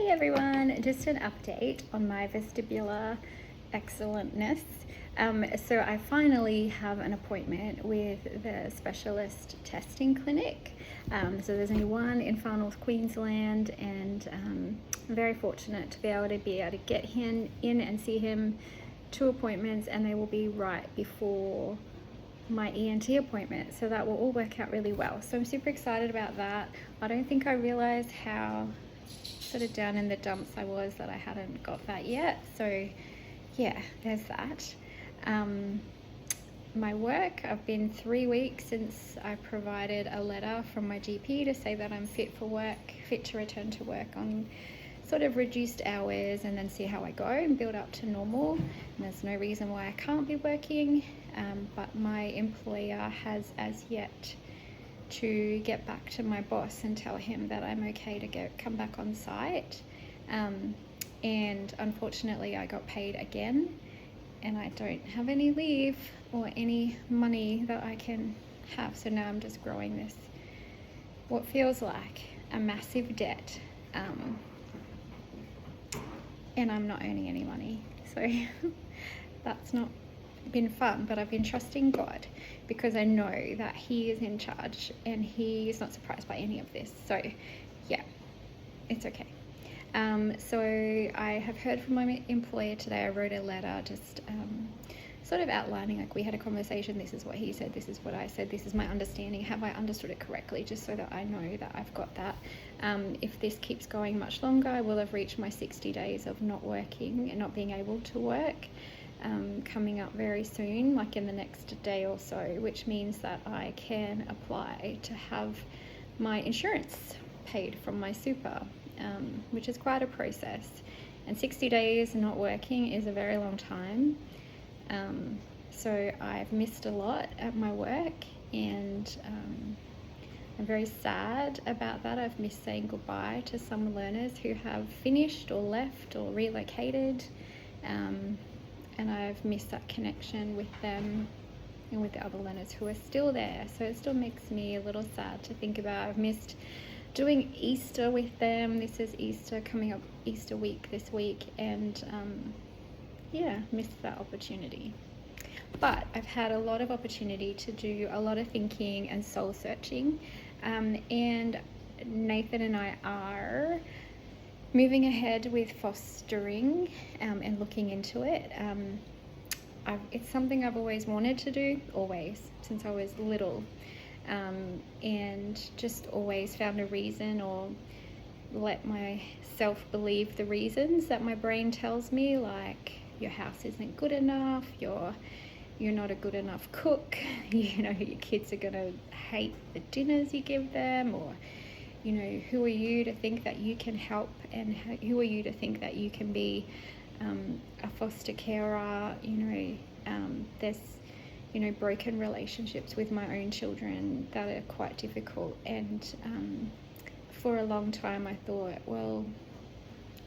Hey everyone, just an update on my vestibular excellentness. So I finally have an appointment with the specialist testing clinic. So there's only one in far north Queensland, and I'm very fortunate to be able to get him in and see him 2 appointments, and they will be right before my ENT appointment, so that will all work out really well. So I'm super excited about that. I don't think I realized how sort of down in the dumps I was that I hadn't got that yet. So yeah, there's that. My work, I've been 3 weeks since I provided a letter from my GP to say that I'm fit for work, fit to return to work on sort of reduced hours, and then see how I go and build up to normal. And there's no reason why I can't be working, but my employer has as yet to get back to my boss and tell him that I'm okay to come back on site. And unfortunately I got paid again, and I don't have any leave or any money that I can have. So now I'm just growing this, what feels like a massive debt. And I'm not earning any money. So that's not been fun, but I've been trusting God because I know that He is in charge and He is not surprised by any of this. So yeah, it's okay. So I have heard from my employer today. I wrote a letter just sort of outlining, like, we had a conversation, this is what he said, this is what I said, this is my understanding, have I understood it correctly, just so that I know that I've got that. If this keeps going much longer, I will have reached my 60 days of not working and not being able to work, coming up very soon, like in the next day or so, which means that I can apply to have my insurance paid from my super, which is quite a process. And 60 days not working is a very long time. So I've missed a lot at my work, and I'm very sad about that. I've missed saying goodbye to some learners who have finished or left or relocated, and I've missed that connection with them and with the other learners who are still there. So it still makes me a little sad to think about. I've missed doing Easter with them. This is Easter coming up, Easter week this week, and yeah, missed that opportunity. But I've had a lot of opportunity to do a lot of thinking and soul searching, and Nathan and I are moving ahead with fostering and looking into it. It's something I've always wanted to do, always, since I was little, and just always found a reason, or let myself believe the reasons that my brain tells me, like, your house isn't good enough, you're not a good enough cook, your kids are gonna hate the dinners you give them, or who are you to think that you can help, and who are you to think that you can be a foster carer. There's broken relationships with my own children that are quite difficult, and for a long time I thought, well,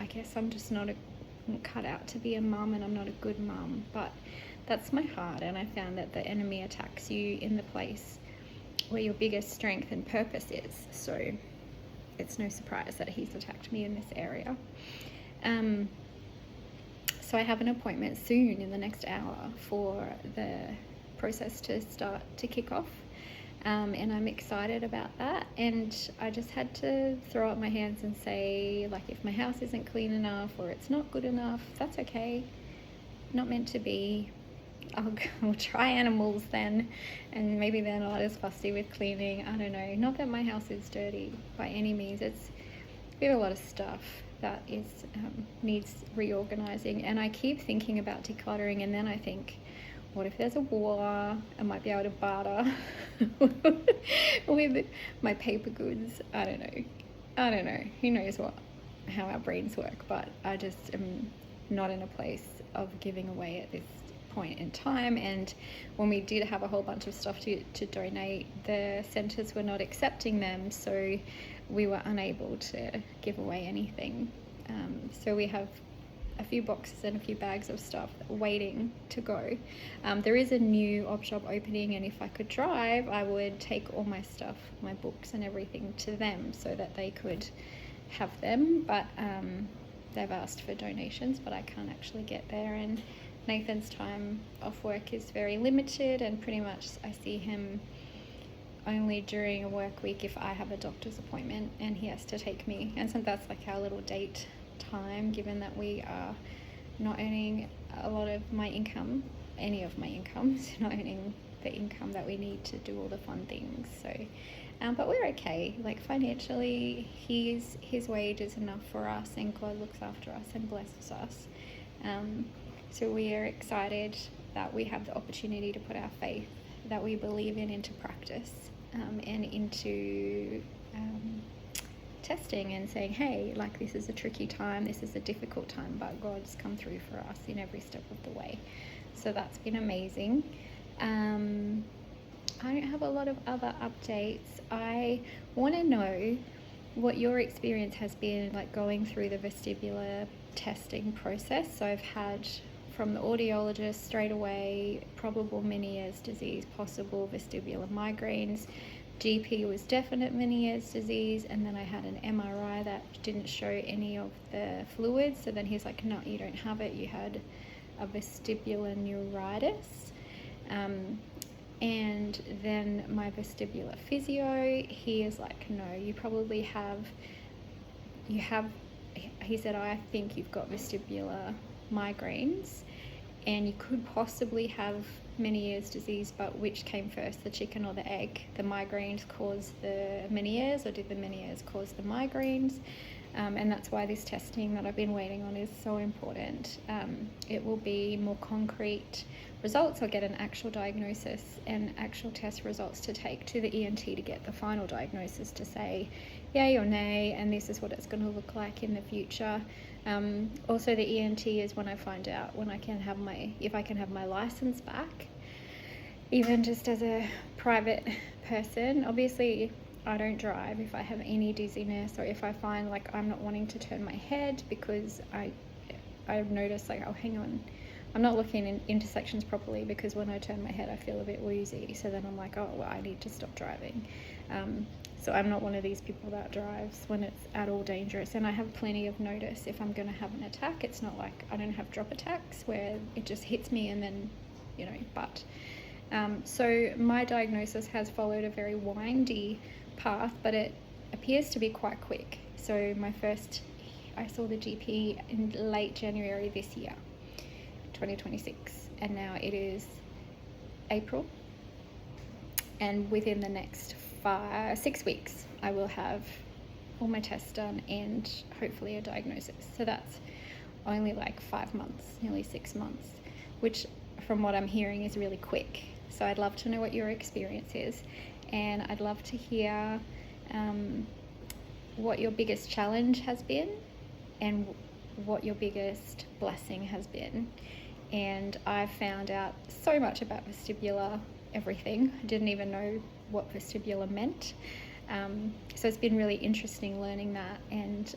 I guess I'm just not cut out to be a mum, and I'm not a good mum. But that's my heart, and I found that the enemy attacks you in the place where your biggest strength and purpose is. So it's no surprise that he's attacked me in this area. So I have an appointment soon in the next hour for the process to start to kick off, and I'm excited about that. And I just had to throw up my hands and say, like, if my house isn't clean enough or it's not good enough, that's okay, not meant to be. I'll try animals then, and maybe they're not as fussy with cleaning. I don't know. Not that my house is dirty by any means. We have a lot of stuff that needs reorganizing, and I keep thinking about decluttering, and then I think, what if there's a war? I might be able to barter with my paper goods. I don't know. Who knows how our brains work, but I just am not in a place of giving away at this point in time. And when we did have a whole bunch of stuff to donate, the centres were not accepting them, so we were unable to give away anything. So we have a few boxes and a few bags of stuff waiting to go. There is a new op shop opening, and if I could drive, I would take all my stuff, my books and everything, to them so that they could have them, but they've asked for donations, but I can't actually get there, and Nathan's time off work is very limited, and pretty much I see him only during a work week if I have a doctor's appointment and he has to take me, and so that's like our little date time, given that we are not earning a lot of my income, any of my income, so not earning the income that we need to do all the fun things. So but we're okay, like financially his wage is enough for us, and God looks after us and blesses us. So we are excited that we have the opportunity to put our faith that we believe in into practice, and into testing and saying, hey, like, this is a tricky time, this is a difficult time, but God's come through for us in every step of the way. So that's been amazing. I don't have a lot of other updates. I want to know what your experience has been like going through the vestibular testing process. So I've had from the audiologist straight away probable Meniere's disease, possible vestibular migraines. GP was definite Meniere's disease, and then I had an MRI that didn't show any of the fluids. So then he's like, no, you don't have it, you had a vestibular neuritis. And then my vestibular physio, he is like, no, you probably have, he said, I think you've got vestibular migraines, and you could possibly have Meniere's disease, but which came first, the chicken or the egg? The migraines caused the Meniere's, or did the Meniere's cause the migraines? And that's why this testing that I've been waiting on is so important. It will be more concrete results. I'll get an actual diagnosis and actual test results to take to the ENT to get the final diagnosis to say yay or nay, and this is what it's going to look like in the future. Also, the ENT is when I find out when I can have if I can have my license back, even just as a private person. Obviously, I don't drive if I have any dizziness, or if I find like I'm not wanting to turn my head because I've noticed like, oh, hang on, I'm not looking in intersections properly, because when I turn my head I feel a bit woozy, so then I'm like, oh, well, I need to stop driving. So I'm not one of these people that drives when it's at all dangerous, and I have plenty of notice if I'm going to have an attack. It's not like I don't have drop attacks where it just hits me and then, but so my diagnosis has followed a very windy path, but it appears to be quite quick. So I saw the GP in late January this year, 2026, and now it is April, and within the next 6 weeks I will have all my tests done and hopefully a diagnosis. So that's only like 5 months, nearly 6 months, which from what I'm hearing is really quick. So I'd love to know what your experience is, and I'd love to hear what your biggest challenge has been and what your biggest blessing has been. And I found out so much about vestibular everything. I didn't even know what vestibular meant. So it's been really interesting learning that. And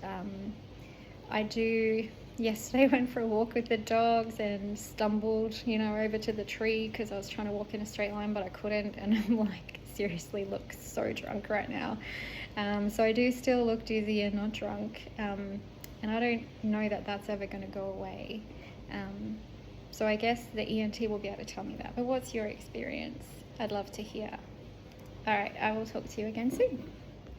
yesterday went for a walk with the dogs and stumbled, over to the tree because I was trying to walk in a straight line, but I couldn't. And I'm like, seriously, look so drunk right now. So I do still look dizzy and not drunk. And I don't know that that's ever going to go away. So I guess the ENT will be able to tell me that. But what's your experience? I'd love to hear. All right, I will talk to you again soon.